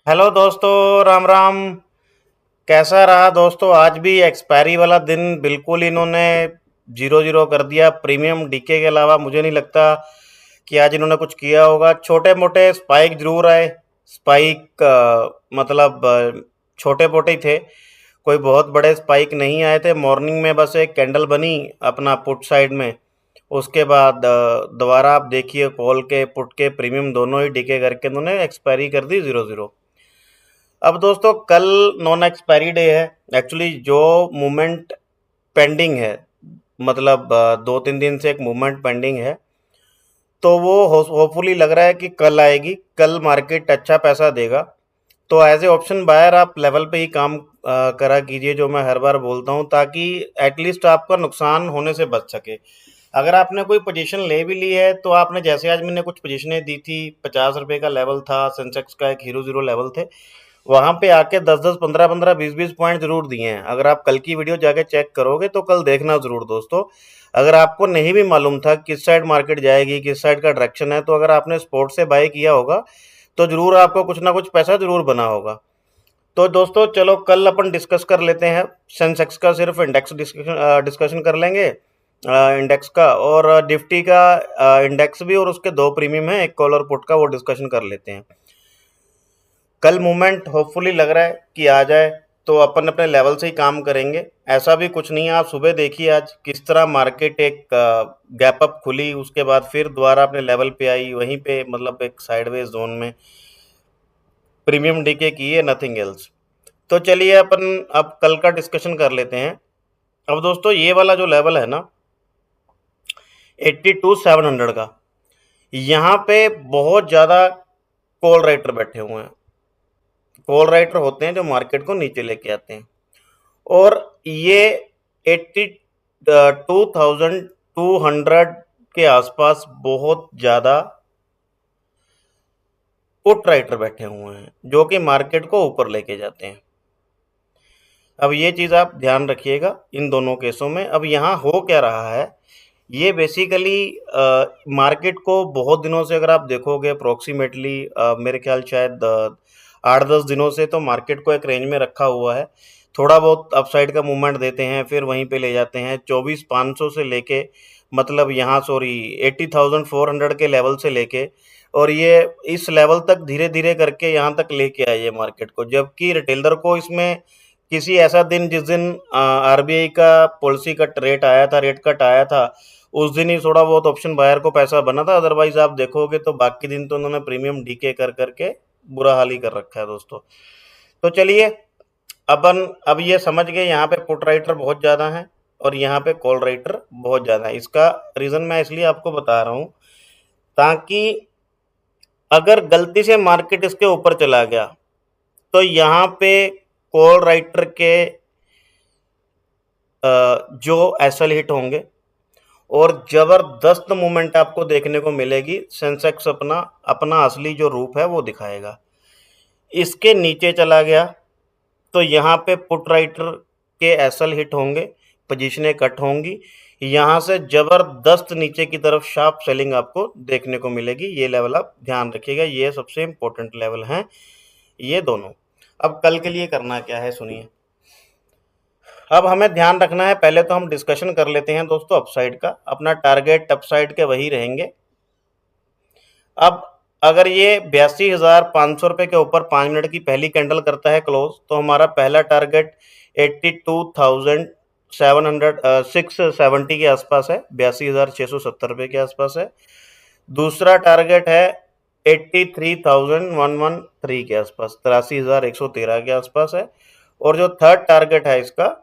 Hello दोस्तों, राम राम। कैसा रहा दोस्तों? आज भी एक्सपायरी वाला दिन बिल्कुल इन्होंने जीरो जीरो कर दिया। प्रीमियम डीके के अलावा मुझे नहीं लगता कि आज इन्होंने कुछ किया होगा। छोटे मोटे स्पाइक जरूर आए। स्पाइक मतलब छोटे मोटे ही थे, कोई बहुत बड़े स्पाइक नहीं आए थे। मॉर्निंग में बस एक कैंडल बनी अपना पुट साइड में। उसके बाद दोबारा आप देखिए, कॉल के पुट के प्रीमियम दोनों ही डीके करके उन्होंने एक्सपायरी कर दी जीरो जीरो। अब दोस्तों, कल नॉन एक्सपायरी डे है। एक्चुअली जो मूवमेंट पेंडिंग है, मतलब 2-3 दिन से एक मूवमेंट पेंडिंग है, तो वो होपफुली लग रहा है कि कल आएगी। कल मार्केट अच्छा पैसा देगा। तो एज ए ऑप्शन बायर आप लेवल पे ही काम करा कीजिए, जो मैं हर बार बोलता हूँ, ताकि एटलीस्ट आपका नुकसान होने से बच सके। अगर आपने कोई पोजीशन ले भी ली है, तो आपने जैसे आज मैंने कुछ पोजीशनें दी थी, 50 रुपये का लेवल था, सेंसेक्स का एक हीरो जीरो लेवल थे, वहां पे आके 10-10, 15-15, 20-20 पॉइंट जरूर दिए हैं। अगर आप कल की वीडियो जाके चेक करोगे तो कल देखना जरूर दोस्तों। अगर आपको नहीं भी मालूम था किस साइड मार्केट जाएगी, किस साइड का डायरेक्शन है, तो अगर आपने स्पोर्ट से बाय किया होगा तो जरूर आपको कुछ ना कुछ पैसा जरूर बना होगा। तो दोस्तों चलो, कल अपन डिस्कस कर लेते हैं सेंसेक्स का। सिर्फ इंडेक्स डिस्कशन कर लेंगे, इंडेक्स का, और निफ्टी का इंडेक्स भी, और उसके दो प्रीमियम है, एक कॉल और पुट का, वो डिस्कशन कर लेते हैं। कल मूवमेंट होपफुली लग रहा है कि आ जाए, तो अपन अपने लेवल से ही काम करेंगे। ऐसा भी कुछ नहीं है। आप सुबह देखिए आज किस तरह मार्केट एक गैप अप खुली, उसके बाद फिर दोबारा अपने लेवल पे आई, वहीं पे मतलब एक साइडवेज जोन में प्रीमियम डीके की है, नथिंग एल्स। तो चलिए अपन अब कल का डिस्कशन कर लेते हैं। अब दोस्तों, ये वाला जो लेवल है ना, 82,700 का, यहाँ पे बहुत ज़्यादा कॉल राइटर बैठे हुए हैं। कॉल राइटर होते हैं जो मार्केट को नीचे लेके आते हैं, और ये 82,200 के आसपास बहुत ज़्यादा पुट राइटर बैठे हुए हैं, जो कि मार्केट को ऊपर लेके जाते हैं। अब ये चीज़ आप ध्यान रखिएगा इन दोनों केसों में। अब यहाँ हो क्या रहा है, ये बेसिकली मार्केट को बहुत दिनों से, अगर आप देखोगे अप्रोक्सीमेटली, मेरे ख्याल शायद 8-10 दिनों से, तो मार्केट को एक रेंज में रखा हुआ है। थोड़ा बहुत अपसाइड का मूवमेंट देते हैं, फिर वहीं पे ले जाते हैं। 24,500 से लेके, मतलब यहाँ सॉरी 80,400 के लेवल से लेके, और ये इस लेवल तक धीरे धीरे करके यहाँ तक लेके आए ये मार्केट को। जबकि रिटेलर को इसमें किसी ऐसा दिन, जिस दिन आरबीआई का पॉलिसी कट रेट आया था, रेट कट आया था, उस दिन ही थोड़ा बहुत ऑप्शन बायर को पैसा बना था। अदरवाइज आप देखोगे तो बाकी दिन तो उन्होंने प्रीमियम डीके कर करके बुरा हाल ही कर रखा है दोस्तों। तो चलिए, अपन अब ये समझ गए, यहाँ पे पुट राइटर बहुत ज़्यादा है और यहाँ पे कॉल राइटर बहुत ज़्यादा है। इसका रीज़न मैं इसलिए आपको बता रहा हूँ, ताकि अगर गलती से मार्केट इसके ऊपर चला गया, तो यहाँ पे कॉल राइटर के जो एसएल हिट होंगे, और जबरदस्त मूवमेंट आपको देखने को मिलेगी। सेंसेक्स अपना अपना असली जो रूप है वो दिखाएगा। इसके नीचे चला गया तो यहाँ पे पुट राइटर के एसएल हिट होंगे, पोजीशनें कट होंगी, यहाँ से जबरदस्त नीचे की तरफ शार्प सेलिंग आपको देखने को मिलेगी। ये लेवल आप ध्यान रखिएगा, ये सबसे इंपॉर्टेंट लेवल हैं ये दोनों। अब कल के लिए करना क्या है सुनिए। अब हमें ध्यान रखना है, पहले तो हम डिस्कशन कर लेते हैं दोस्तों अपसाइड का। अपना टारगेट अपसाइड के वही रहेंगे। अब अगर ये 82,500 रुपये के ऊपर 5 मिनट की पहली कैंडल करता है क्लोज, तो हमारा पहला टारगेट 82,670 के आसपास है, 82,670 रुपये के आसपास है। दूसरा टारगेट है 83,113 के आसपास, 83,113 के आसपास है। और जो थर्ड टारगेट है इसका,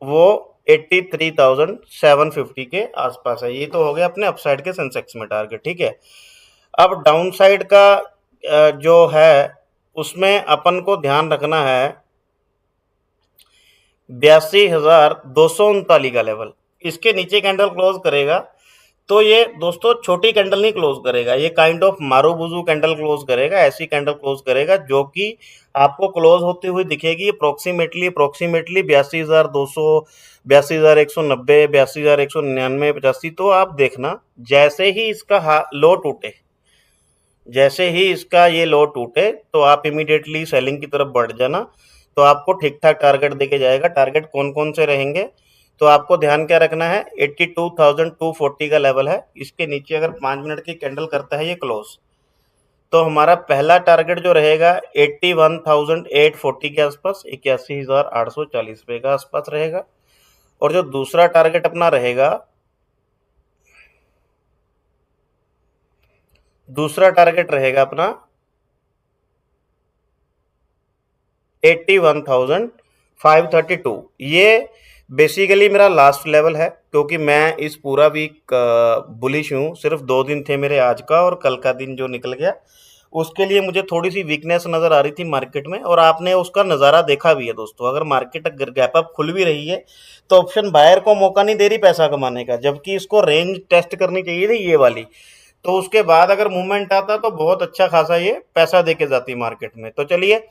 वो 83,750 के आसपास है। ये तो हो गया अपने अपसाइड के सेंसेक्स में टारगेट, ठीक है। अब डाउन साइड का जो है, उसमें अपन को ध्यान रखना है 82,239 का लेवल। इसके नीचे कैंडल क्लोज करेगा तो ये दोस्तों छोटी कैंडल नहीं क्लोज करेगा, ये kind of marubozu candle close करेगा। ऐसी कैंडल क्लोज करेगा जो कि आपको क्लोज होती हुई दिखेगी अप्रोक्सीमेटली 82,200, 82,190, 82,199, 85। तो आप देखना, जैसे ही इसका लो टूटे, जैसे ही इसका ये लो टूटे तो आप इमीडिएटली सेलिंग की तरफ बढ़ जाना, तो आपको ठीक ठाक टारगेट देके जाएगा। टारगेट कौन कौन से रहेंगे, तो आपको ध्यान क्या रखना है, 82,240 का लेवल है, इसके नीचे अगर 5 मिनट की कैंडल करता है ये क्लोज, तो हमारा पहला टारगेट जो रहेगा 81,840 के आसपास, 81,840 के आसपास रहेगा। और जो दूसरा टारगेट अपना रहेगा, दूसरा टारगेट रहेगा अपना 81,532। ये बेसिकली मेरा लास्ट लेवल है, क्योंकि मैं इस पूरा वीक बुलिश हूँ। सिर्फ 2 दिन थे मेरे, आज का और कल का दिन जो निकल गया, उसके लिए मुझे थोड़ी सी वीकनेस नज़र आ रही थी मार्केट में, और आपने उसका नज़ारा देखा भी है दोस्तों। अगर मार्केट अगर गैप अप खुल भी रही है तो ऑप्शन बायर को मौका नहीं दे रही पैसा कमाने का, जबकि इसको रेंज टेस्ट करनी चाहिए थी ये वाली। तो उसके बाद अगर मूवमेंट आता तो बहुत अच्छा खासा ये पैसा दे के जाती मार्केट में। तो चलिए,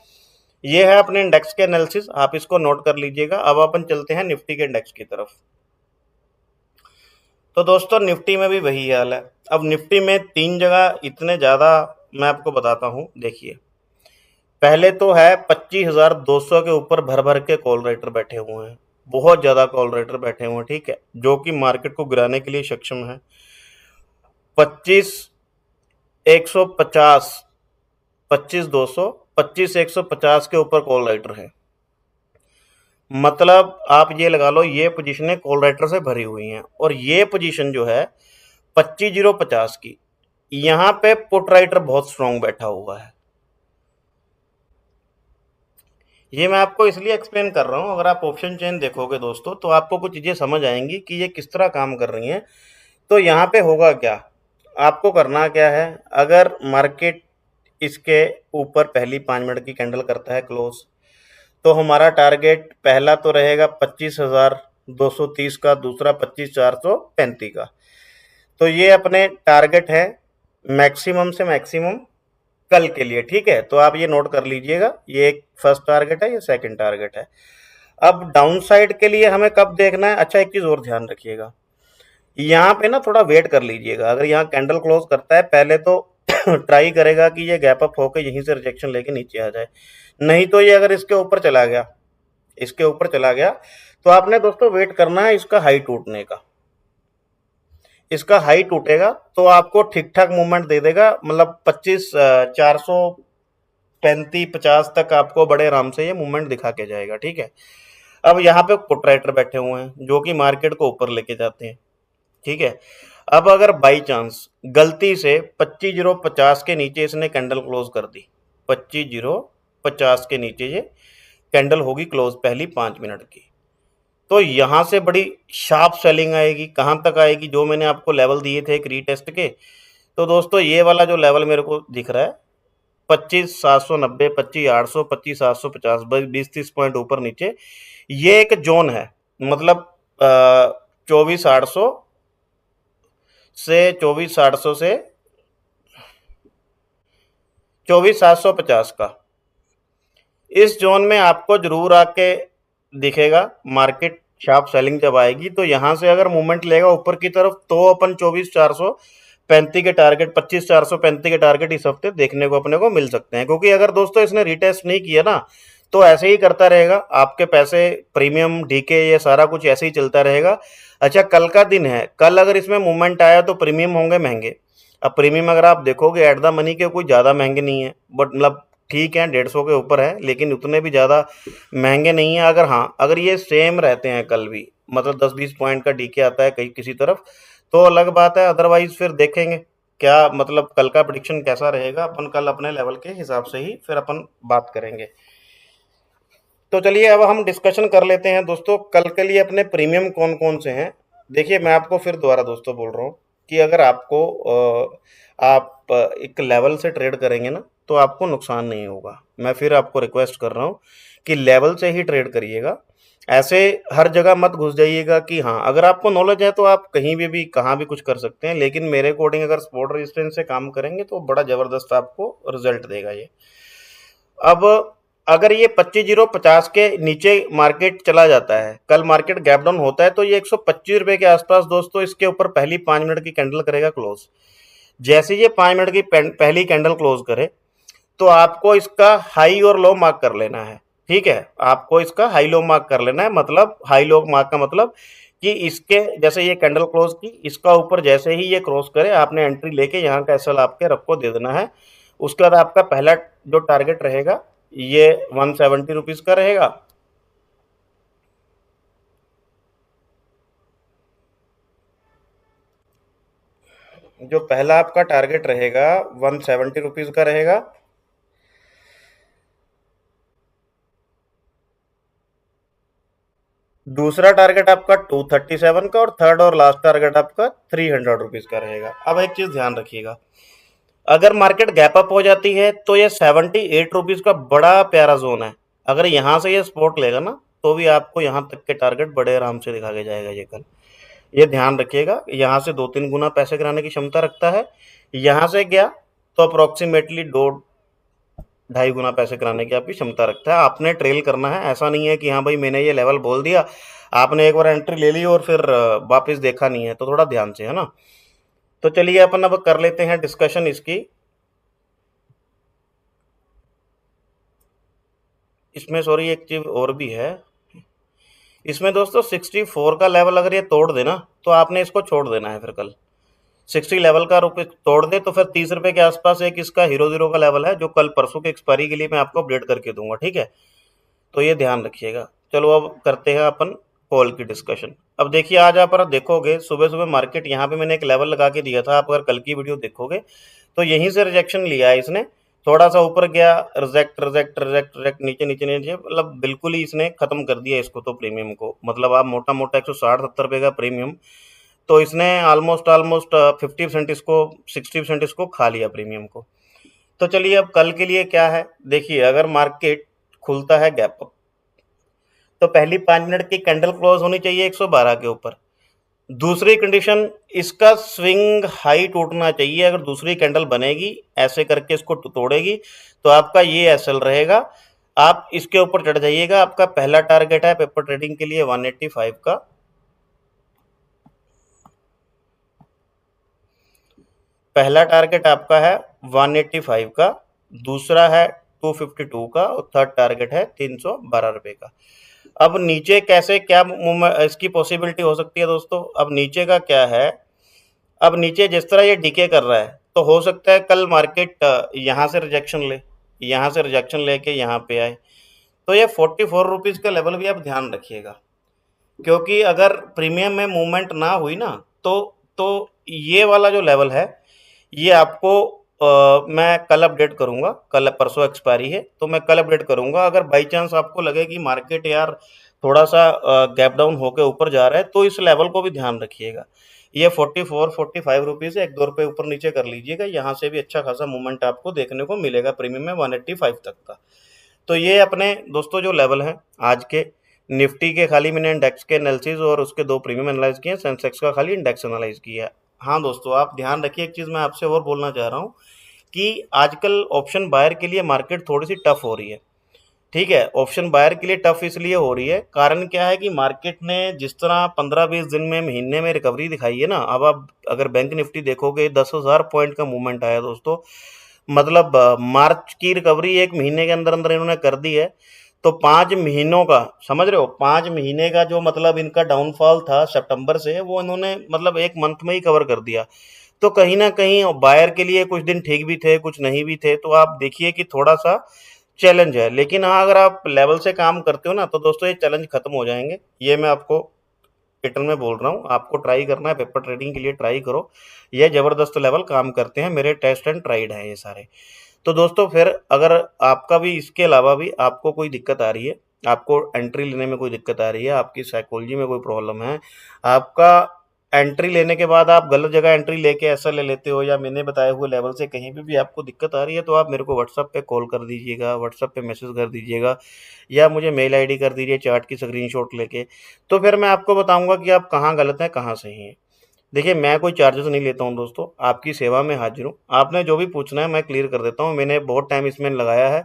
ये है अपने इंडेक्स के एनालिसिस, आप इसको नोट कर लीजिएगा। अब अपन चलते हैं निफ्टी के इंडेक्स की तरफ। तो दोस्तों निफ्टी में भी वही हाल है। अब निफ्टी में 3 जगह इतने ज़्यादा मैं आपको बताता हूँ, देखिए। पहले तो है 25,200 के ऊपर भर भर के कॉल राइटर बैठे हुए हैं, बहुत ज़्यादा कॉल राइटर बैठे हुए हैं, ठीक है, जो कि मार्केट को गिराने के लिए सक्षम है। 25,150, 25,200, 25,150 के ऊपर कॉल राइटर है। मतलब आप ये लगा लो, ये पोजीशनें कॉल राइटर से भरी हुई हैं, और ये पोजीशन जो है 25,050 की, यहाँ पे पुट राइटर बहुत स्ट्रांग बैठा हुआ है। ये मैं आपको इसलिए एक्सप्लेन कर रहा हूँ, अगर आप ऑप्शन चेन देखोगे दोस्तों तो आपको कुछ चीज़ें समझ आएंगी कि ये किस तरह काम कर रही हैं। तो यहाँ पे होगा क्या, आपको करना क्या है, अगर मार्केट इसके ऊपर पहली 5 मिनट की कैंडल करता है क्लोज, तो हमारा टारगेट पहला तो रहेगा 25,230 का, दूसरा 25,435 का। तो ये अपने टारगेट है मैक्सिमम से मैक्सिमम कल के लिए, ठीक है। तो आप ये नोट कर लीजिएगा, ये एक फर्स्ट टारगेट है, ये सेकंड टारगेट है। अब डाउन साइड के लिए हमें कब देखना है, अच्छा एक चीज़ और ध्यान रखिएगा, यहाँ पे ना थोड़ा वेट कर लीजिएगा। अगर यहाँ कैंडल क्लोज करता है पहले तो ट्राई करेगा कि ये गैप अप होकर यहीं से रिजेक्शन लेके नीचे आ जाए। नहीं तो ये अगर इसके ऊपर चला गया, इसके ऊपर चला गया, तो आपने दोस्तों वेट करना है इसका हाई टूटने का। इसका हाई टूटेगा तो आपको ठीक ठाक मूवमेंट दे देगा, मतलब 25,435-50 तक आपको बड़े आराम से ये मूवमेंट दिखा के जाएगा, ठीक है। अब यहाँ पे पुट राइटर बैठे हुए हैं जो कि मार्केट को ऊपर लेके जाते हैं, ठीक है। अब अगर बाई चांस गलती से 25,050 के नीचे इसने कैंडल क्लोज कर दी, 25,050 के नीचे ये कैंडल होगी क्लोज पहली 5 मिनट की, तो यहाँ से बड़ी शार्प सेलिंग आएगी। कहाँ तक आएगी, जो मैंने आपको लेवल दिए थे एक रीटेस्ट के, तो दोस्तों ये वाला जो लेवल मेरे को दिख रहा है 25,790, 25,800, 25,750, 20-30 पॉइंट ऊपर नीचे, ये एक जोन है। मतलब 24,800 से 24,800 से 24,750 का, इस जोन में आपको जरूर आके दिखेगा मार्केट शार्प सेलिंग जब आएगी। तो यहाँ से अगर मूवमेंट लेगा ऊपर की तरफ तो अपन 24,435 के टारगेट, 25,435 के टारगेट इस हफ्ते देखने को अपने को मिल सकते हैं। क्योंकि अगर दोस्तों इसने रिटेस्ट नहीं किया ना, तो ऐसे ही करता रहेगा, आपके पैसे प्रीमियम डीके ये सारा कुछ ऐसे ही चलता रहेगा। अच्छा कल का दिन है, कल अगर इसमें मूवमेंट आया तो प्रीमियम होंगे महंगे। अब प्रीमियम अगर आप देखोगे एट द मनी के कोई ज़्यादा महंगे नहीं है, बट मतलब ठीक है 150 के ऊपर है, लेकिन उतने भी ज़्यादा महंगे नहीं है। अगर हाँ, अगर ये सेम रहते हैं कल भी, मतलब 10-20 पॉइंट का डीके आता है कहीं किसी तरफ, तो अलग बात है। अदरवाइज फिर देखेंगे क्या, मतलब कल का प्रिडिक्शन कैसा रहेगा, अपन कल अपने लेवल के हिसाब से ही फिर अपन बात करेंगे। तो चलिए अब हम डिस्कशन कर लेते हैं दोस्तों, कल के लिए अपने प्रीमियम कौन कौन से हैं। देखिए मैं आपको फिर दोबारा दोस्तों बोल रहा हूँ कि अगर आपको आप एक लेवल से ट्रेड करेंगे ना तो आपको नुकसान नहीं होगा। मैं फिर आपको रिक्वेस्ट कर रहा हूँ कि लेवल से ही ट्रेड करिएगा, ऐसे हर जगह मत घुस जाइएगा। कि हाँ अगर आपको नॉलेज है तो आप कहीं भी कहाँ भी कुछ कर सकते हैं, लेकिन मेरे अकॉर्डिंग अगर सपोर्ट रेजिस्टेंस से काम करेंगे तो बड़ा ज़बरदस्त आपको रिजल्ट देगा ये। अब अगर ये 25,050 के नीचे मार्केट चला जाता है, कल मार्केट गैप डाउन होता है, तो ये 125 रुपये के आसपास दोस्तों इसके ऊपर पहली 5 मिनट की कैंडल करेगा क्लोज। जैसे ये 5 मिनट की पहली कैंडल क्लोज करे तो आपको इसका हाई और लो मार्क कर लेना है। ठीक है, आपको इसका हाई लो मार्क कर लेना है। मतलब हाई लो मार्क का मतलब कि इसके जैसे ये कैंडल क्लोज की, इसका ऊपर जैसे ही ये क्रॉस करे आपने एंट्री लेके यहाँ का एसएल आपके रफ को दे देना है। उसके बाद आपका पहला जो टारगेट रहेगा ये 170 रुपीज का रहेगा। जो पहला आपका टारगेट रहेगा 170 रुपीज का रहेगा। दूसरा टारगेट आपका 237 का, और थर्ड और लास्ट टारगेट आपका 300 रुपीज का रहेगा। अब एक चीज ध्यान रखिएगा, अगर मार्केट गैप अप हो जाती है तो ये 78 रुपीज का बड़ा प्यारा जोन है। अगर यहां से ये सपोर्ट लेगा ना तो भी आपको यहां तक के टारगेट बड़े आराम से दिखा के जाएगा ये कल। ये ध्यान रखिएगा, यहाँ से 2-3 गुना पैसे गिराने की क्षमता रखता है। यहाँ से गया तो अप्रोक्सीमेटली 2-2.5 गुना पैसे कराने की आपकी क्षमता रखता है। आपने ट्रेल करना है, ऐसा नहीं है कि हाँ भाई मैंने ये लेवल बोल दिया, आपने एक बार एंट्री ले ली और फिर वापस देखा नहीं है। तो थोड़ा ध्यान से, है ना। तो चलिए अपन अब कर लेते हैं डिस्कशन इसकी। इसमें सॉरी एक चीज और भी है, इसमें दोस्तों 64 का लेवल अगर ये तोड़ देना तो आपने इसको छोड़ देना है। फिर कल 60 लेवल का रुपये तोड़ दे तो फिर 30 रुपए के आसपास एक इसका हीरो जीरो का लेवल है, जो कल परसों के एक्सपायरी के लिए मैं आपको अपडेट करके दूंगा। ठीक है, तो ये ध्यान रखिएगा। चलो अब करते हैं अपन कॉल की डिस्कशन। अब देखिए, आज आप देखोगे सुबह सुबह मार्केट यहाँ पे मैंने एक लेवल लगा के दिया था। आप अगर कल की वीडियो देखोगे तो यहीं से रिजेक्शन लिया है इसने। थोड़ा सा ऊपर गया, रिजेक्ट रिजेक्ट रिजेक्ट रिजेक्ट, नीचे नीचे नीचे, मतलब बिल्कुल ही इसने खत्म कर दिया इसको तो प्रीमियम को। मतलब आप मोटा मोटा 160-170 रुपये का प्रीमियम, तो इसने ऑलमोस्ट ऑलमोस्ट 50% इसको, 60% इसको खा लिया प्रीमियम को। तो चलिए अब कल के लिए क्या है, देखिए अगर मार्केट खुलता है गैप अप तो पहली 5 मिनट की कैंडल क्लोज होनी चाहिए 112 के ऊपर। दूसरी कंडीशन, इसका स्विंग हाई टूटना चाहिए। अगर दूसरी कैंडल बनेगी ऐसे करके इसको तोड़ेगी तो आपका ये एसएल रहेगा। आप इसके ऊपर चढ़ जाइएगा। आपका पहला टारगेट है पेपर ट्रेडिंग के लिए 185 का, पहला टारगेट आपका है 185 का, दूसरा है 252 का, और थर्ड टारगेट है 312 रुपए का। अब नीचे कैसे क्या इसकी पॉसिबिलिटी हो सकती है दोस्तों। अब नीचे का क्या है, अब नीचे जिस तरह ये डीके कर रहा है तो हो सकता है कल मार्केट यहाँ से रिजेक्शन ले, यहाँ से रिजेक्शन लेके यहाँ पे आए। तो ये 44 रुपीज़ का लेवल भी आप ध्यान रखिएगा, क्योंकि अगर प्रीमियम में मूवमेंट ना हुई ना तो ये वाला जो लेवल है ये आपको मैं कल अपडेट करूंगा। कल परसों एक्सपायरी है तो मैं कल अपडेट करूंगा। अगर बाई चांस आपको लगे कि मार्केट यार थोड़ा सा गैप डाउन होकर ऊपर जा रहा है तो इस लेवल को भी ध्यान रखिएगा। ये 44-45 रुपीज़ है, 1-2 रुपये ऊपर नीचे कर लीजिएगा। यहाँ से भी अच्छा खासा मूवमेंट आपको देखने को मिलेगा प्रीमियम में 185 तक का। तो ये अपने दोस्तों जो लेवल है आज के निफ्टी के, खाली मैंने इंडेक्स के एनालिसिस और उसके 2 प्रीमियम एनालाइज किए हैं, सेंसेक्स का खाली इंडेक्स एनालाइज किया है। हाँ दोस्तों, आप ध्यान रखिए, एक चीज़ मैं आपसे और बोलना चाह रहा हूँ कि आजकल ऑप्शन बायर के लिए मार्केट थोड़ी सी टफ हो रही है। ठीक है, ऑप्शन बायर के लिए टफ इसलिए हो रही है, कारण क्या है कि मार्केट ने जिस तरह 15-20 दिन में, महीने में रिकवरी दिखाई है ना। अब आप अगर बैंक निफ्टी देखोगे 10,000 पॉइंट का मूवमेंट आया दोस्तों। मतलब मार्च की रिकवरी एक महीने के अंदर अंदर इन्होंने कर दी है। तो 5 महीनों का, समझ रहे हो, 5 महीने का जो मतलब इनका डाउनफॉल था सितंबर से, वो इन्होंने मतलब एक मंथ में ही कवर कर दिया। तो कहीं ना कहीं बायर के लिए कुछ दिन ठीक भी थे, कुछ नहीं भी थे। तो आप देखिए कि थोड़ा सा चैलेंज है, लेकिन हाँ अगर आप लेवल से काम करते हो ना तो दोस्तों ये चैलेंज खत्म हो जाएंगे। ये मैं आपको रिटर्न में बोल रहा हूँ, आपको ट्राई करना है, पेपर ट्रेडिंग के लिए ट्राई करो। ये जबरदस्त लेवल काम करते हैं, मेरे टेस्ट एंड ट्राइड है ये सारे। तो दोस्तों फिर अगर आपका भी इसके अलावा भी आपको कोई दिक्कत आ रही है, आपको एंट्री लेने में कोई दिक्कत आ रही है, आपकी साइकोलॉजी में कोई प्रॉब्लम है, आपका एंट्री लेने के बाद आप गलत जगह एंट्री लेके ऐसा ले लेते हो, या मैंने बताए हुए लेवल से कहीं भी आपको दिक्कत आ रही है, तो आप मेरे को व्हाट्सअप पे कॉल कर दीजिएगा, व्हाट्सअप पे मैसेज कर दीजिएगा, या मुझे मेल आईडी कर दीजिए चार्ट की स्क्रीनशॉट लेके। तो फिर मैं आपको बताऊंगा कि आप कहाँ गलत हैं कहाँ सही हैं। देखिए मैं कोई चार्जेस नहीं लेता हूँ दोस्तों, आपकी सेवा में हाजिर हूँ। आपने जो भी पूछना है मैं क्लियर कर देता हूँ, मैंने बहुत टाइम इसमें लगाया है।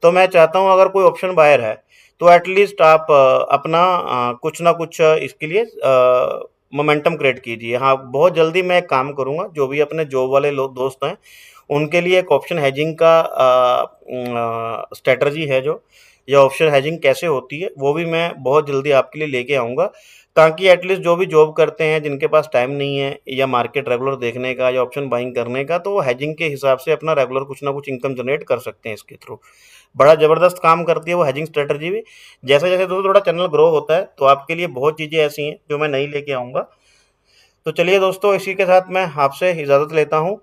तो मैं चाहता हूँ अगर कोई ऑप्शन बायर है तो एटलीस्ट आप अपना कुछ ना कुछ इसके लिए मोमेंटम क्रिएट कीजिए। हाँ, बहुत जल्दी मैं एक काम करूँगा, जो भी अपने जॉब वाले लोग दोस्त हैं, उनके लिए एक ऑप्शन हेजिंग का स्ट्रैटेजी है जो, या ऑप्शन हेजिंग कैसे होती है, वो भी मैं बहुत जल्दी आपके लिए लेके आऊँगा, ताकि एटलीस्ट जो भी जॉब करते हैं, जिनके पास टाइम नहीं है या मार्केट रेगुलर देखने का या ऑप्शन बाइंग करने का, तो वो हेजिंग के हिसाब से अपना रेगुलर कुछ ना कुछ इनकम जनरेट कर सकते हैं इसके थ्रू। बड़ा ज़बरदस्त काम करती है वो हेजिंग स्ट्रैटेजी भी। जैसे-जैसे दोस्तों थोड़ा चैनल ग्रो होता है, तो आपके लिए बहुत चीज़ें ऐसी हैं जो मैं नई लेके आऊँगा। तो चलिए दोस्तों, इसी के साथ मैं आपसे इजाज़त लेता हूँ।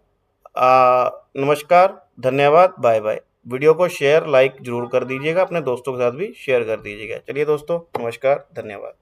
नमस्कार, धन्यवाद, बाय-बाय। वीडियो को शेयर, लाइक ज़रूर कर दीजिएगा, अपने दोस्तों के साथ भी शेयर कर दीजिएगा। चलिए दोस्तों, नमस्कार, धन्यवाद।